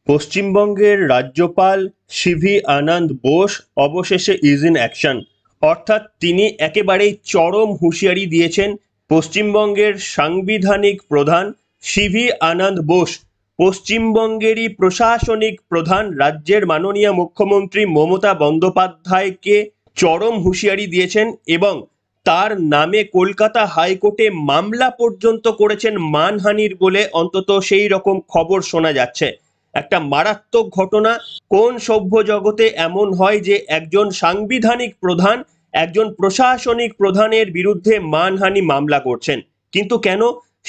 পশ্চিমবঙ্গের রাজ্যপাল সিভি আনন্দ বোস অবশেষে ইজ ইন অ্যাকশন, অর্থাৎ তিনি একেবারেই চরম হুঁশিয়ারি দিয়েছেন। পশ্চিমবঙ্গের সাংবিধানিক প্রধান সিভি আনন্দ বোস পশ্চিমবঙ্গেরই প্রশাসনিক প্রধান রাজ্যের মাননীয় মুখ্যমন্ত্রী মমতা বন্দ্যোপাধ্যায়কে চরম হুঁশিয়ারি দিয়েছেন এবং তার নামে কলকাতা হাইকোর্টে মামলা পর্যন্ত করেছেন মানহানির বলে অন্তত সেই রকম খবর শোনা যাচ্ছে। একটা মারাত্মক ঘটনা। কোন সভ্য জগতে এমন হয় যে একজন সাংবিধানিক প্রধান একজন প্রশাসনিক প্রধানের বিরুদ্ধে মানহানি মামলা করছেন? কিন্তু কেন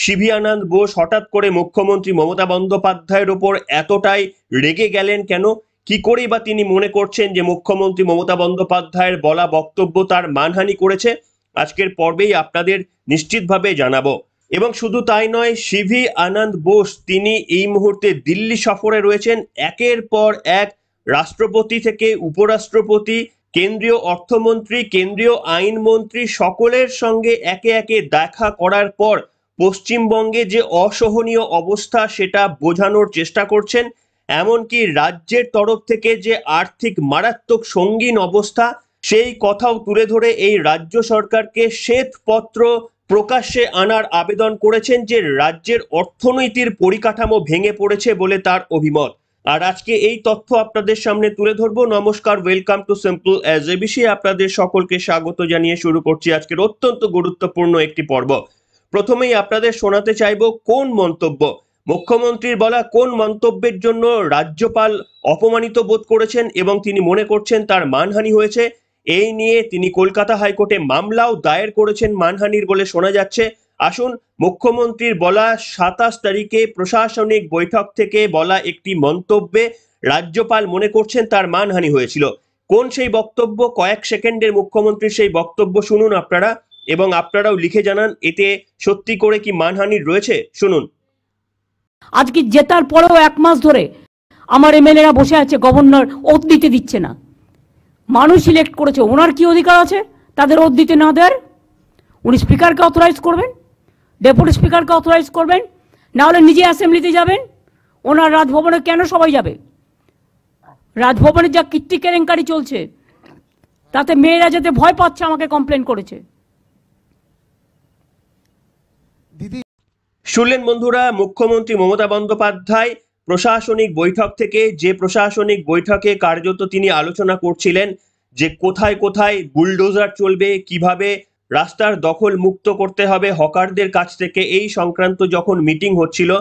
সিভি আনন্দ বোস হঠাৎ করে মুখ্যমন্ত্রী মমতা বন্দ্যোপাধ্যায়ের ওপর এতটাই রেগে গেলেন কেন? কি করেই বা তিনি মনে করছেন যে মুখ্যমন্ত্রী মমতা বন্দ্যোপাধ্যায়ের বলা বক্তব্য তার মানহানি করেছে? আজকের পর্বেই আপনাদের নিশ্চিতভাবে জানাবো। এবং শুধু তাই নয়, সিভি আনন্দ বোস তিনি এই মুহূর্তে দিল্লি সফরে রয়েছেন। একের পর এক রাষ্ট্রপতি থেকে উপরাষ্ট্রপতি, কেন্দ্রীয় অর্থমন্ত্রী, কেন্দ্রীয় আইনমন্ত্রী সকলের সঙ্গে একে একে দেখা করার পর পশ্চিমবঙ্গে যে অসহনীয় অবস্থা সেটা বোঝানোর চেষ্টা করছেন। এমনকি রাজ্যের তরফ থেকে যে আর্থিক মারাত্মক সঙ্গীন অবস্থা সেই কথাও তুলে ধরে এই রাজ্য সরকারকে শ্বেতপত্র প্রকাশ্যে আনার আবেদন করেছেন যে রাজ্যের অর্থনীতির পরিকাঠামো ভেঙে পড়েছে বলে তার অভিমত। আর আজকে এই তথ্য আপনাদের সামনে তুলে ধরবো। নমস্কার, welcome to simple as ABC. আপনাদের সকলকে স্বাগত জানিয়ে শুরু করছি আজকের অত্যন্ত গুরুত্বপূর্ণ একটি পর্ব। প্রথমেই আপনাদের শোনাতে চাইবো কোন মন্তব্য, মুখ্যমন্ত্রীর বলা কোন মন্তব্যের জন্য রাজ্যপাল অপমানিত বোধ করেছেন এবং তিনি মনে করছেন তার মানহানি হয়েছে। এই নিয়ে তিনি কলকাতা হাইকোর্টে মামলাও দায়ের করেছেন মানহানির বলে শোনা যাচ্ছে। আসুন, মুখ্যমন্ত্রীর বলা 27 তারিখে প্রশাসনিক বৈঠক থেকে বলা একটি মন্তব্যে রাজ্যপাল মনে করছেন তার মানহানি হয়েছিল। কোন সেই বক্তব্য? কয়েক সেকেন্ডের মুখ্যমন্ত্রীর সেই বক্তব্য শুনুন আপনারা এবং আপনারাও লিখে জানান এতে সত্যি করে কি মানহানি রয়েছে। শুনুন। আজকে জেতার পরেও 1 মাস ধরে আমার এমএলএরা বসে আছে, গভর্নর ওথ দিতে দিচ্ছে না। মানুষ সিলেক্ট করেছে, ওনার কি অধিকার আছে তাদের ওথ দিতে না দেওয়ার? উনি স্পিকারকে অথরাইজ করবেন, ডেপুটি স্পিকারকে অথরাইজ করবেন, না হলে নিজে অ্যাসেম্বলিতে যাবেন। ওনার রাজভবনে কেন সবাই যাবে? রাজভবনে যা কীর্তি কেলেঙ্কারি চলছে তাতে মেয়েরা যেতে ভয় পাচ্ছে, আমাকে কমপ্লেন করেছে। শুনলেন বন্ধুরা, মুখ্যমন্ত্রী মমতা বন্দ্যোপাধ্যায় প্রশাসনিক বৈঠক থেকে, যে প্রশাসনিক বৈঠকে কার্যত তিনি আলোচনা করছিলেন যে কোথায় কোথায় বুলডোজার চলবে, কিভাবে রাস্তার দখল মুক্ত করতে হবে হকারদের কাছ থেকে, এই সংক্রান্ত যখন মিটিং হচ্ছিল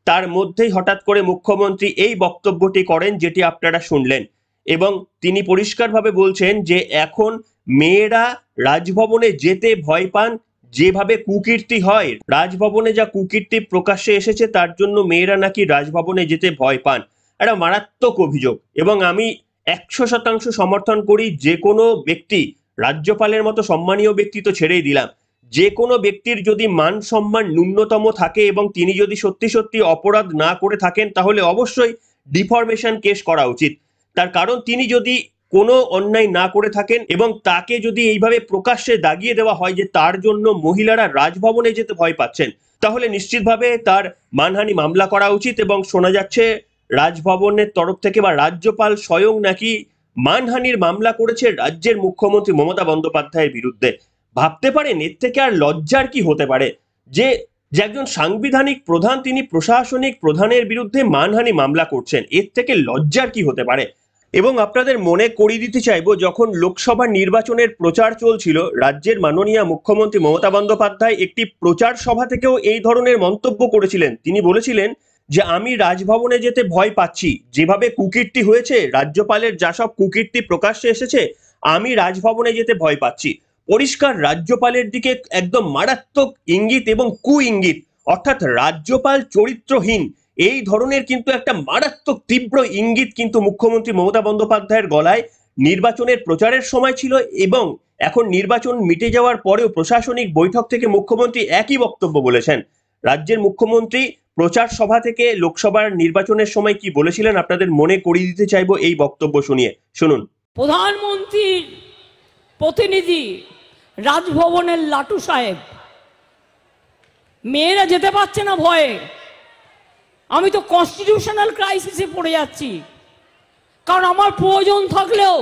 তার মধ্যেই হঠাৎ করে মুখ্যমন্ত্রী এই বক্তব্যটি করেন যেটি আপনারা শুনলেন। এবং তিনি পরিষ্কারভাবে বলছেন যে এখন মেয়েরা রাজভবনে যেতে ভয় পান। যেভাবে কুকীর্তি হয়, রাজভবনে যা কুকীর্তি প্রকাশ্যে এসেছে তার জন্য মেয়েরা নাকি রাজভবনে যেতে ভয় পান। একটা মারাত্মক অভিযোগ এবং আমি 100% সমর্থন করি। যে কোনো ব্যক্তি, রাজ্যপালের মতো সম্মানীয় ব্যক্তি তো ছেড়েই দিলাম, যে কোনো ব্যক্তির যদি মান সম্মান ন্যূনতম থাকে এবং তিনি যদি সত্যি সত্যি অপরাধ না করে থাকেন তাহলে অবশ্যই ডিফরমেশন কেস করা উচিত। তার কারণ তিনি যদি কোনো অন্যায় না করে থাকেন এবং তাকে যদি এইভাবে প্রকাশ্যে দাগিয়ে দেওয়া হয় যে তার জন্য মহিলারা রাজভবনে যেতে ভয় পাচ্ছেন, তাহলে নিশ্চিতভাবে তার মানহানি মামলা করা উচিত। এবং শোনা যাচ্ছে রাজভবনের তরফ থেকে বা রাজ্যপাল স্বয়ং নাকি মানহানির মামলা করেছে রাজ্যের মুখ্যমন্ত্রী মমতা বন্দ্যোপাধ্যায়ের বিরুদ্ধে। ভাবতে পারেন এর থেকে আর লজ্জার কি হতে পারে যে একজন সাংবিধানিক প্রধান তিনি প্রশাসনিক প্রধানের বিরুদ্ধে মানহানি মামলা করছেন? এর থেকে লজ্জার কি হতে পারে? এবং আপনাদের মনে করিয়ে দিতে চাইবো, যখন লোকসভা নির্বাচনের প্রচার চলছিল রাজ্যের মাননীয় মুখ্যমন্ত্রী মমতা বন্দ্যোপাধ্যায় একটি প্রচার সভা থেকেও এই ধরনের মন্তব্য করেছিলেন। তিনি বলেছিলেন যে আমি রাজভবনে যেতে ভয় পাচ্ছি, যেভাবে কুকীর্তি হয়েছে, রাজ্যপালের যা সব কুকীর্তি প্রকাশ্যে এসেছে, আমি রাজভবনে যেতে ভয় পাচ্ছি। পরিষ্কার রাজ্যপালের দিকে একদম মারাত্মক ইঙ্গিত এবং কু ইঙ্গিত, অর্থাৎ রাজ্যপাল চরিত্রহীন, এই ধরনের কিন্তু একটা মারাত্মক তীব্র ইঙ্গিত কিন্তু মুখ্যমন্ত্রী মমতা বন্দ্যোপাধ্যায়ের গলায় নির্বাচনের প্রচারের সময় ছিল। এবং এখন নির্বাচন মিটে যাওয়ার পরেও প্রশাসনিক বৈঠক থেকে মুখ্যমন্ত্রী একই বক্তব্য বলেছেন। রাজ্যের মুখ্যমন্ত্রী প্রচার সভা থেকে লোকসভার নির্বাচনের সময় কি বলেছিলেন আপনাদের মনে করিয়ে দিতে চাইবো এই বক্তব্য শুনিয়ে। শুনুন। প্রধানমন্ত্রীর প্রতিনিধি রাজভবনের লাটু সাহেব, মেয়েরা যেতে পারছে না ভয়ে, আমি তো কনস্টিটিউশনাল ক্রাইসিসে পড়ে যাচ্ছি, কারণ আমার প্রয়োজন থাকলেও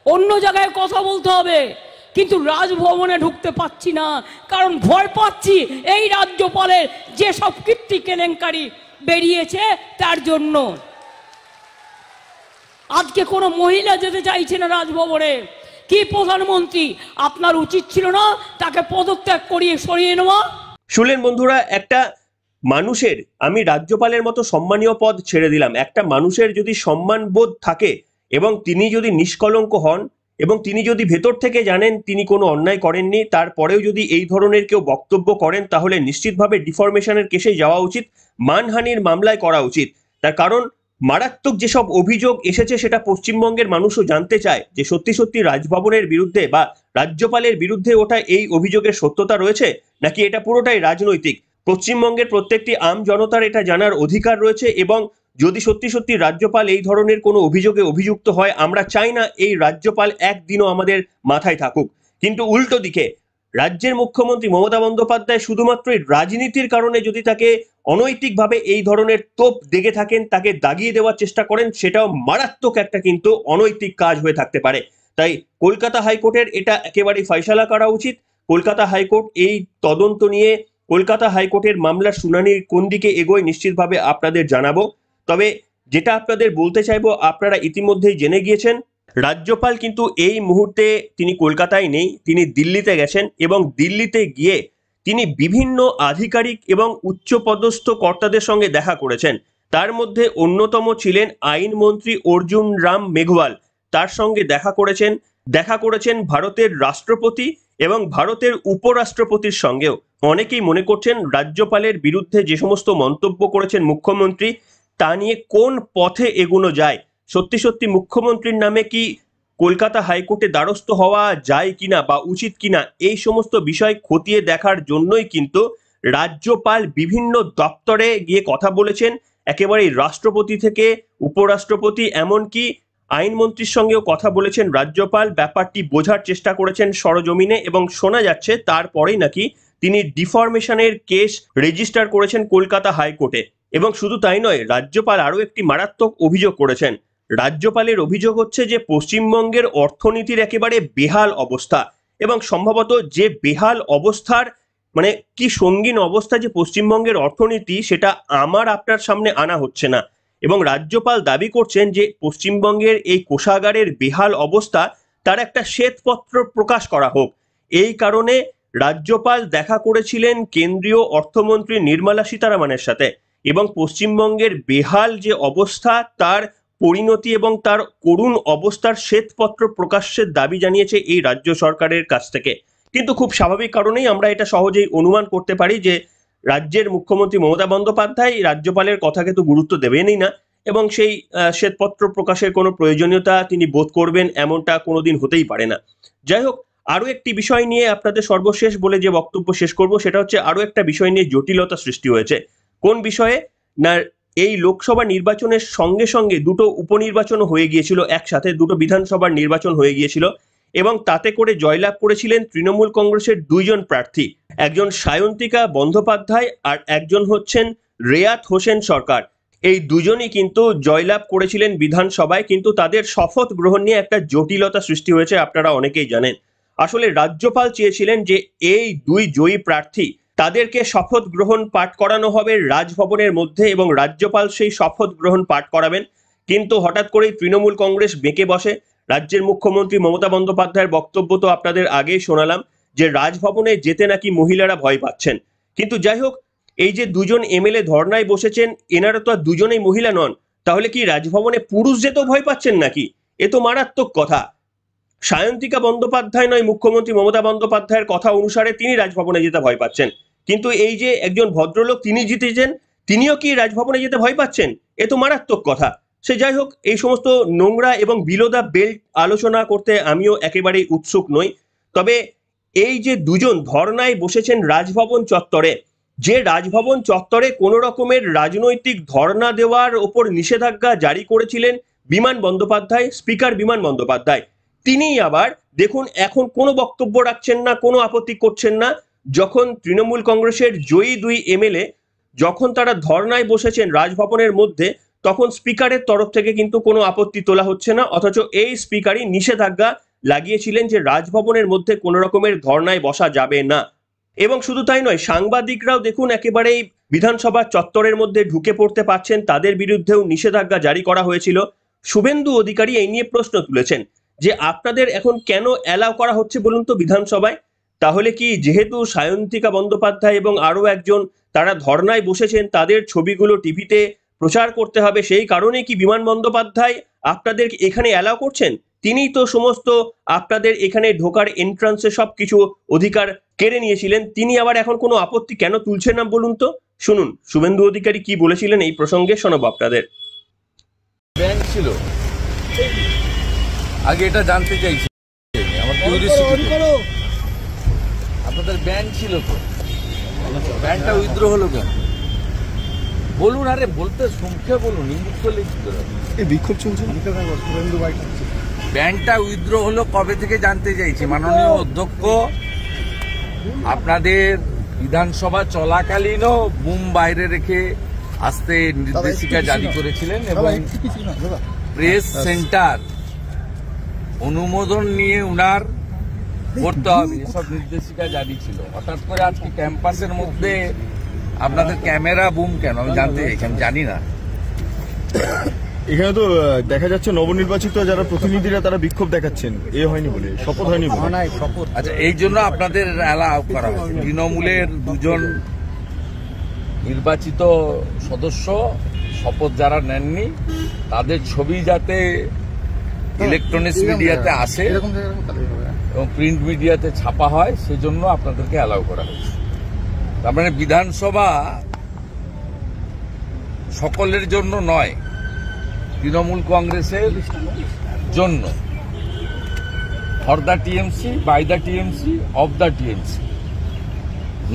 অন্য জায়গায় কথা বলতে হবে, কিন্তু রাজভবনে ঢুকতে পাচ্ছি না, কারণ ভয় পাচ্ছি এই রাজ্যপালের যে সব কীর্তি কেলেঙ্কারি বেরিয়েছে তার জন্য। আজকে কোনো মহিলা যেতে চাইছে না রাজভবনে। কি প্রধানমন্ত্রী, আপনার উচিত ছিল না তাকে পদত্যাগ করিয়ে সরিয়ে নেওয়া? শুনলেন বন্ধুরা, একটা মানুষের, আমি রাজ্যপালের মতো সম্মানীয় পদ ছেড়ে দিলাম, একটা মানুষের যদি সম্মানবোধ থাকে এবং তিনি যদি নিষ্কলঙ্ক হন এবং তিনি যদি ভেতর থেকে জানেন তিনি কোনো অন্যায় করেননি, তারপরেও যদি এই ধরনের কেউ বক্তব্য করেন, তাহলে নিশ্চিতভাবে ডিফরমেশনের কেসে যাওয়া উচিত, মানহানির মামলায় করা উচিত। তার কারণ মারাত্মক যেসব অভিযোগ এসেছে সেটা পশ্চিমবঙ্গের মানুষও জানতে চায় যে সত্যি সত্যি রাজভবনের বিরুদ্ধে বা রাজ্যপালের বিরুদ্ধে ওটা এই অভিযোগের সত্যতা রয়েছে নাকি এটা পুরোটাই রাজনৈতিক। পশ্চিমবঙ্গের প্রত্যেকটি আম জনতার এটা জানার অধিকার রয়েছে, এবং যদি সত্যি সত্যি রাজ্যপাল এই ধরনের কোনো অভিযোগে অভিযুক্ত হয়, আমরা চাই না এই রাজ্যপাল একদিনও আমাদের মাথায় থাকুক। কিন্তু উল্টো দিকে রাজ্যের মুখ্যমন্ত্রী মমতা বন্দ্যোপাধ্যায় শুধুমাত্র রাজনীতির কারণে যদি তাকে অনৈতিকভাবে এই ধরনের তোপ দেগে থাকেন, তাকে দাগিয়ে দেওয়ার চেষ্টা করেন, সেটাও মারাত্মক একটা কিন্তু অনৈতিক কাজ হয়ে থাকতে পারে। তাই কলকাতা হাইকোর্টের এটা একেবারেই ফয়সালা করা উচিত। কলকাতা হাইকোর্ট এই তদন্ত নিয়ে কলকাতা হাইকোর্টের মামলার শুনানির কোন দিকে এগোয় নিশ্চিতভাবে আপনাদের জানাবো। তবে যেটা আপনাদের বলতে চাইবো, আপনারা ইতিমধ্যেই জেনে গিয়েছেন রাজ্যপাল কিন্তু এই মুহূর্তে তিনি কলকাতায় নেই, তিনি দিল্লিতে গেছেন, এবং দিল্লিতে গিয়ে তিনি বিভিন্ন আধিকারিক এবং উচ্চপদস্থ কর্তাদের সঙ্গে দেখা করেছেন। তার মধ্যে অন্যতম ছিলেন আইনমন্ত্রী অর্জুন রাম মেঘওয়াল, তার সঙ্গে দেখা করেছেন ভারতের রাষ্ট্রপতি এবং ভারতের উপরাষ্ট্রপতির সঙ্গেও। অনেকেই মনে করছেন রাজ্যপালের বিরুদ্ধে যে সমস্ত মন্তব্য করেছেন মুখ্যমন্ত্রী, তা নিয়ে কোন পথে এগোনো যায়, সত্যি সত্যি মুখ্যমন্ত্রীর নামে কি কলকাতা হাইকোর্টে দ্বারস্থ হওয়া যায় কিনা বা উচিত কিনা, এই সমস্ত বিষয় খতিয়ে দেখার জন্যই কিন্তু রাজ্যপাল বিভিন্ন দপ্তরে গিয়ে কথা বলেছেন। একেবারেই রাষ্ট্রপতি থেকে উপরাষ্ট্রপতি এমনকি আইনমন্ত্রীর সঙ্গেও কথা বলেছেন রাজ্যপাল, ব্যাপারটি বোঝার চেষ্টা করেছেন সরজমিনে, এবং শোনা যাচ্ছে তারপরেই নাকি তিনি ডিফরমেশনের কেস রেজিস্টার করেছেন কলকাতা হাইকোর্টে। এবং শুধু তাই নয়, রাজ্যপাল আরও একটি মারাত্মক অভিযোগ করেছেন। রাজ্যপালের অভিযোগ হচ্ছে যে পশ্চিমবঙ্গের অর্থনীতির একেবারে বেহাল অবস্থা, এবং সম্ভবত যে বেহাল অবস্থার মানে কি সঙ্গীন অবস্থা যে পশ্চিমবঙ্গের অর্থনীতি, সেটা আমার আপনার সামনে আনা হচ্ছে না। এবং রাজ্যপাল দাবি করছেন যে পশ্চিমবঙ্গের এই কোষাগারের বেহাল অবস্থা, তার একটা শ্বেতপত্র প্রকাশ করা হোক। এই কারণে রাজ্যপাল দেখা করেছিলেন কেন্দ্রীয় অর্থমন্ত্রী নির্মলা সীতারামনের সাথে, এবং পশ্চিমবঙ্গের বেহাল যে অবস্থা তার পরিণতি এবং তার করুণ অবস্থার শ্বেতপত্র প্রকাশের দাবি জানিয়েছে এই রাজ্য সরকারের কাছ থেকে। কিন্তু খুব স্বাভাবিক কারণেই আমরা এটা সহজেই অনুমান করতে পারি যে রাজ্যের মুখ্যমন্ত্রী মমতা বন্দ্যোপাধ্যায় রাজ্যপালের কথাকে তো গুরুত্ব দেবেনই না, এবং সেই শ্বেতপত্র প্রকাশের কোনো প্রয়োজনীয়তা তিনি বোধ করবেন এমনটা কোনোদিন হতেই পারে না। যাই হোক, আরো একটি বিষয় নিয়ে আপনাদের সর্বশেষ বলে যে বক্তব্য শেষ করব, সেটা হচ্ছে আরো একটা বিষয় নিয়ে জটিলতা সৃষ্টি হয়েছে। কোন বিষয়ে না, এই লোকসভা নির্বাচনের সঙ্গে সঙ্গে দুটো উপনির্বাচন হয়ে গিয়েছিল, একসাথে দুটো বিধানসভার নির্বাচন হয়ে গিয়েছিল, এবং তাতে করে জয়লাভ করেছিলেন তৃণমূল কংগ্রেসের দুইজন প্রার্থী, একজন সায়ন্তিকা বন্দ্যোপাধ্যায় আর একজন হচ্ছেন রেয়াত হোসেন সরকার। এই দুজনই কিন্তু জয়লাভ করেছিলেন বিধানসভায়, কিন্তু তাদের শপথ গ্রহণ নিয়ে একটা জটিলতা সৃষ্টি হয়েছে, আপনারা অনেকেই জানেন। আসলে রাজ্যপাল চেয়েছিলেন যে এই দুই জয়ী প্রার্থী তাদেরকে শপথ গ্রহণ পাঠ করানো হবে রাজভবনের মধ্যে, এবং রাজ্যপাল সেই শপথ গ্রহণ পাঠ করাবেন। কিন্তু হঠাৎ করেই তৃণমূল কংগ্রেস বেঁকে বসে। রাজ্যের মুখ্যমন্ত্রী মমতা বন্দ্যোপাধ্যায়ের বক্তব্য তো আপনাদের আগেই শোনালাম যে রাজভবনে যেতে নাকি মহিলারা ভয় পাচ্ছেন। কিন্তু যাই হোক, এই যে দুজন এমএলএ ধর্নায় বসেছেন, এনারা তো আর দুজনেই মহিলা নন, তাহলে কি রাজভবনে পুরুষ যেতেও ভয় পাচ্ছেন নাকি? এ তো মারাত্মক কথা। সায়ন্তিকা বন্দ্যোপাধ্যায় নয়, মুখ্যমন্ত্রী মমতা বন্দ্যোপাধ্যায়ের কথা অনুসারে তিনি রাজভবনে যেতে ভয় পাচ্ছেন, কিন্তু এই যে একজন ভদ্রলোক তিনি জিতেছেন, তিনিও কি রাজভবনে যেতে ভয় পাচ্ছেন? এ তো মারাত্মক কথা। সে যাই হোক, এই সমস্ত নোংরা এবং বিলো দ্য বেল্ট আলোচনা করতে আমিও একেবারেই উৎসুক নই। তবে এই যে দুজন ধর্নায় বসেছেন রাজভবন চত্বরে, যে রাজভবন চত্বরে কোনো রকমের রাজনৈতিক ধর্না দেওয়ার ওপর নিষেধাজ্ঞা জারি করেছিলেন বিমান বন্দ্যোপাধ্যায়, স্পিকার বিমান বন্দ্যোপাধ্যায়, তিনিই আবার দেখুন এখন কোনো বক্তব্য রাখছেন না, কোনো আপত্তি করছেন না, যখন তৃণমূল কংগ্রেসের জয়ী দুই এমএলএ যখন তারা ধর্নায় বসেছেন রাজভবনের মধ্যে, তখন স্পিকারের তরফ থেকে কিন্তু কোনো আপত্তি তোলা হচ্ছে না, অথচ এই স্পিকারই নিষেধাজ্ঞা লাগিয়েছিলেন যে রাজভবনের মধ্যে কোনো রকমের ধর্নায় বসা যাবে না। এবং শুধু তাই নয়, সাংবাদিকরাও দেখুন একেবারেই বিধানসভা চত্বরের মধ্যে ঢুকে পড়তে পারছেন, তাদের বিরুদ্ধেও নিষেধাজ্ঞা জারি করা হয়েছিল। শুভেন্দু অধিকারী এই নিয়ে প্রশ্ন তুলেছেন যে আপনাদের এখন কেন অ্যালাউ করা হচ্ছে বলুন তো বিধানসভায়? তাহলে কি যেহেতু সায়ন্তিকা বন্দ্যোপাধ্যায় এবং আরো একজন তারা ধর্নায় বসেছেন, তাদের ছবিগুলো টিভিতে প্রচার করতে হবে, সেই কারণে কি বিমান বন্দ্যোপাধ্যায় আপনাদের এখানে অ্যালাউ করছেন? তিনিই তো সমস্ত আপনাদের এখানে ঢোকার এন্ট্রান্সে সবকিছু অধিকার কেড়ে নিয়েছিলেন, তিনি আবার এখন কোনো আপত্তি কেন তুলছেন না বলুন তো? শুনুন শুভেন্দু অধিকারী কি বলেছিলেন এই প্রসঙ্গে, শোনাবো আপনাদের। ব্যাংক ছিল আগে, এটা জানতে চাইছি আমার কিউরিওসিটি। আপনাদের ব্যাংক ছিল তো, ব্যাংকটা উইথড্র হলো কেন বলুন? আরে বলতে সংখ্যা বলুন, ইঙ্গিত করলে কি করে? বিক্ষোভ চলছে। ব্যাংকটা উইথড্র হলো কবে থেকে জানতে চাইছি। মাননীয় অধ্যক্ষ আপনাদের বিধানসভা চলাকালীনও বুম বাইরে রেখে আসতে নির্দেশিকা জারি করেছিলেন এবং প্রেস সেন্টার অনুমোদন নিয়ে উনার করতে হবে এসব নির্দেশিকা জারি ছিল। হঠাৎ করে আজকে ক্যাম্পাসের মধ্যে আপনাদের ক্যামেরা বুম কেন আমি জানতে চাইছি, আমি জানি না। এখানে তো দেখা যাচ্ছে নবনির্বাচিত যারা প্রতিনিধিরা তারা বিক্ষোভ দেখাচ্ছেন, এ হয়নি বলে, শপথ হয়নি বলে। আচ্ছা, এই জন্য আপনাদের অ্যালাউ করা হয়েছে। তৃণমূলের দুজন নির্বাচিত সদস্য শপথ যারা নেননি, তাদের ছবি যাতে ইলেকট্রনিক্স মিডিয়াতে আসে এবং প্রিন্ট মিডিয়াতে ছাপা হয়, সেজন্য আপনাদেরকে অ্যালাউ করা হয়েছে। তার মানে বিধানসভা সকলের জন্য নয়, তৃণমূল কংগ্রেসের জন্য। For the TMC, by the TMC, of the TMC,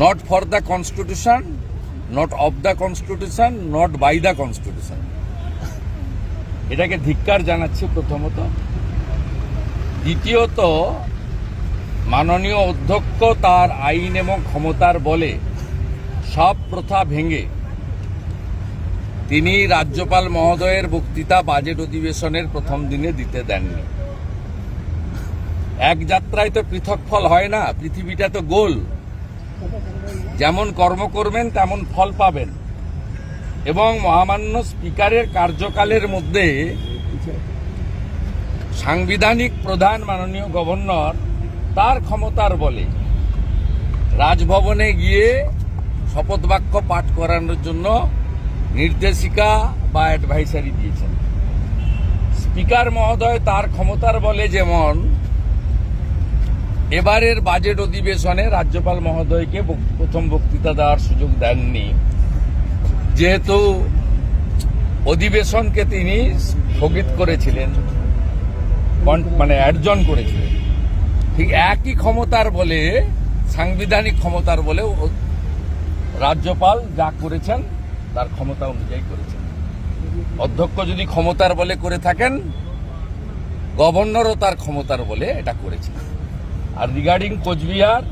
not for the constitution, not of the constitution, not by the constitution. এটাকে ধিক্কার জানাচ্ছি প্রথমত। দ্বিতীয়ত, মাননীয় অধ্যক্ষ তার আইন এবং ক্ষমতার বলে সব প্রথা ভেঙে তিনি রাজ্যপাল মহোদয়ের বক্তৃতা বাজেট অধিবেশনের প্রথম দিনে দিতে দেননি। এক যাত্রায় তো পৃথক ফল হয় না, পৃথিবীটা তো গোল। যেমন কর্ম করবেন তেমন ফল পাবেন। এবং মহামান্য স্পিকারের কার্যকালের মধ্যে সাংবিধানিক প্রধান মাননীয় গভর্নর তার ক্ষমতার বলে রাজভবনে গিয়ে শপথ বাক্য পাঠ করানোর জন্য নির্দেশিকা বা অ্যাডভাইসারি দিয়েছেন। স্পিকার মহোদয় তার ক্ষমতার বলে যেমন এবারের বাজেট অধিবেশনে রাজ্যপাল মহোদয়কে প্রথম বক্তৃতা দেওয়ার সুযোগ দেননি, যেহেতু অধিবেশনকে তিনি স্থগিত করেছিলেন, মানে অ্যাডজন করেছিলেন। ঠিক একই ক্ষমতার বলে, সাংবিধানিক ক্ষমতার বলে রাজ্যপাল যা করেছেন তার ক্ষমতা অনুযায়ী করেছেন। অধ্যক্ষ যদি ক্ষমতার বলে করে থাকেন, গভর্নরও তার ক্ষমতার বলে এটা করেছেন। আর রিগার্ডিং কোচবিহার,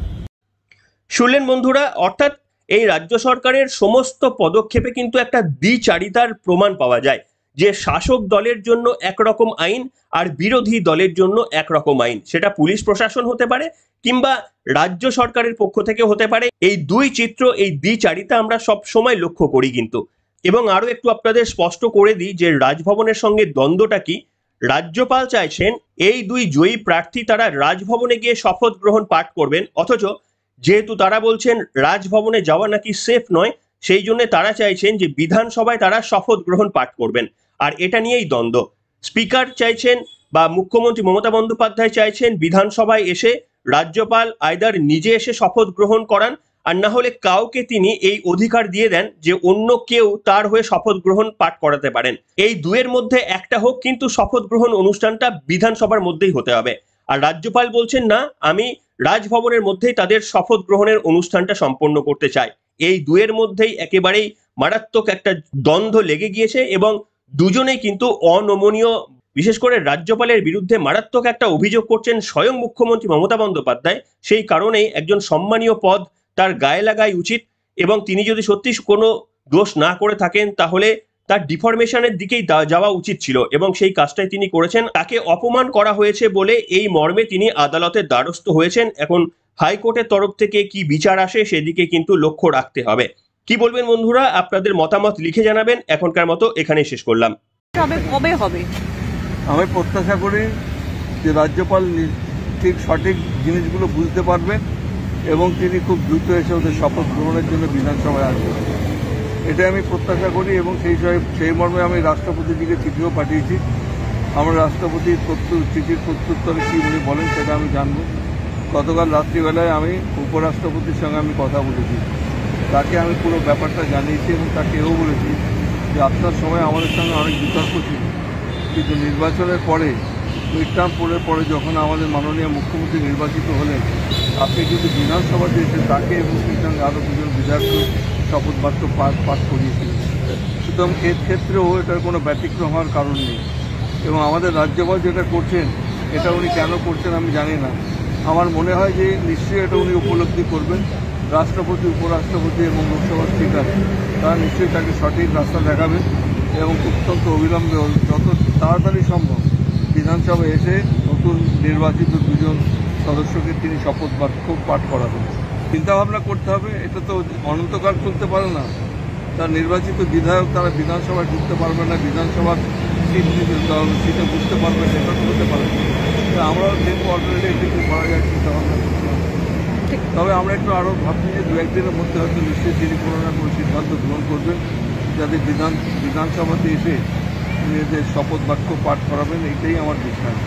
শুনলেন বন্ধুরা, অর্থাৎ এই রাজ্য সরকারের সমস্ত পদক্ষেপে কিন্তু একটা দ্বিচারিতার প্রমাণ পাওয়া যায়, যে শাসক দলের জন্য একরকম আইন আর বিরোধী দলের জন্য একরকম আইন। সেটা পুলিশ প্রশাসন হতে পারে কিংবা রাজ্য সরকারের পক্ষ থেকে হতে পারে। এই দুই চিত্র, এই দ্বিচারিতা আমরা সব সময় লক্ষ্য করি কিন্তু। এবং আরো একটু আপনাদের স্পষ্ট করে দিই যে রাজভবনের সঙ্গে দ্বন্দ্বটা কি। রাজ্যপাল চাইছেন এই দুই জয়ী প্রার্থী তারা রাজভবনে গিয়ে শপথ গ্রহণ পাঠ করবেন, অথচ যেহেতু তারা বলছেন রাজভবনে যাওয়া নাকি সেফ নয়, সেই জন্য তারা চাইছেন যে বিধানসভায় তারা শপথ গ্রহণ পাঠ করবেন। আর এটা নিয়েই দ্বন্দ্ব। স্পিকার চাইছেন বা মুখ্যমন্ত্রী মমতা বন্দ্যোপাধ্যায় চাইছেন বিধানসভায় এসে রাজ্যপাল আইদার নিজে এসে শপথ গ্রহণ করান, আর না হলে কাউকে তিনি এই অধিকার দিয়ে দেন যে অন্য কেউ তার হয়ে শপথ গ্রহণ পাঠ করাতে পারেন। এই দুয়ের মধ্যে একটা হোক, কিন্তু শপথ গ্রহণ অনুষ্ঠানটা বিধানসভার মধ্যেই হতে হবে। আর রাজ্যপাল বলছেন না, আমি রাজভবনের মধ্যেই তাদের শপথ গ্রহণের অনুষ্ঠানটা সম্পন্ন করতে চাই। এই দুয়ের মধ্যেই একেবারেই মারাত্মক একটা দ্বন্দ্ব লেগে গিয়েছে এবং দুজনেই কিন্তু অনমনীয়। বিশেষ করে রাজ্যপালের বিরুদ্ধে মারাত্মক একটা অভিযোগ করছেন স্বয়ং মুখ্যমন্ত্রী মমতা বন্দ্যোপাধ্যায়। সেই কারণেই একজন সম্মানীয় পদ তার গায়ে লাগাই উচিত, এবং তিনি যদি সত্যি কোনো দোষ না করে থাকেন তাহলে তার ডিফরমেশনের দিকেই যাওয়া উচিত ছিল এবং সেই কাজটাই তিনি করেছেন। তাকে অপমান করা হয়েছে বলে এই মর্মে তিনি আদালতের দ্বারস্থ হয়েছেন। এখন হাইকোর্টের তরফ থেকে কি বিচার আসে সেদিকে কিন্তু লক্ষ্য রাখতে হবে। কি বলবেন বন্ধুরা, আপনাদের মতামত লিখে জানাবেন। এখনকার মতো এখানেই শেষ করলাম। কবে হবে? আমি প্রত্যাশা করি যে রাজ্যপাল ঠিক সঠিক জিনিসগুলো বুঝতে পারবেন এবং তিনি খুব দ্রুত এসে ওদের শপথ গ্রহণের জন্য বিধানসভায় আসবেন, এটাই আমি প্রত্যাশা করি। এবং সেই মর্মে আমি রাষ্ট্রপতিজিকে চিঠিও পাঠিয়েছি। আমার রাষ্ট্রপতির চিঠির প্রত্যুত্তরে কী উনি বলেন সেটা আমি জানব। গতকাল রাত্রিবেলায় আমি উপরাষ্ট্রপতির সঙ্গে আমি কথা বলেছি, তাকে আমি পুরো ব্যাপারটা জানিয়েছি এবং তাকে এও বলেছি যে আপনার সময় আমাদের সঙ্গে অনেক বিতর্ক ছিল, কিন্তু নির্বাচনের পরে মিড টার্ম পোলের পরে যখন আমাদের মাননীয় মুখ্যমন্ত্রী নির্বাচিত হলেন, আপনি কিন্তু বিধানসভাতে এসে তাকে এবং সেই সঙ্গে আরও দুজন বিধায়ককে শপথ বাক্য পাঠ করিয়েছিলেন। সুতরাং এর ক্ষেত্রেও এটার কোনো ব্যতিক্রম হওয়ার কারণ নেই। এবং আমাদের রাজ্যপাল যেটা করছেন এটা উনি কেন করছেন আমি জানি না। আমার মনে হয় যে নিশ্চয়ই এটা উনি উপলব্ধি করবেন। রাষ্ট্রপতি, উপরাষ্ট্রপতি এবং লোকসভার স্পিকার তারা নিশ্চয়ই তাকে সঠিক রাস্তা দেখাবেন এবং অত্যন্ত অবিলম্বে যত তাড়াতাড়ি সম্ভব বিধানসভায় এসে নতুন নির্বাচিত দুজন সদস্যকে তিনি শপথ বাক্য পাঠ করাবেন। চিন্তাভাবনা করতে হবে, এটা তো অনন্তকাল চলতে পারে না। তার নির্বাচিত বিধায়ক তারা বিধানসভায় ঢুকতে পারবে না, বিধানসভার সিটে বুঝতে পারবে না, এটা তো হতে পারে না। আমরাও দেখবো অল্টারনেটিভ একটু করা যায়, চিন্তাভাবনা করতে হবে। তবে আমরা একটু আরও ভাবছি যে 2-1 দিনের মধ্যে হয়তো নিশ্চয়ই তিনি কোনো না কোনো সিদ্ধান্ত গ্রহণ করবেন, যাতে বিধানসভাতে এসে নিজেদের শপথ বাক্য পাঠ করাবেন, এটাই আমার বিশ্বাস।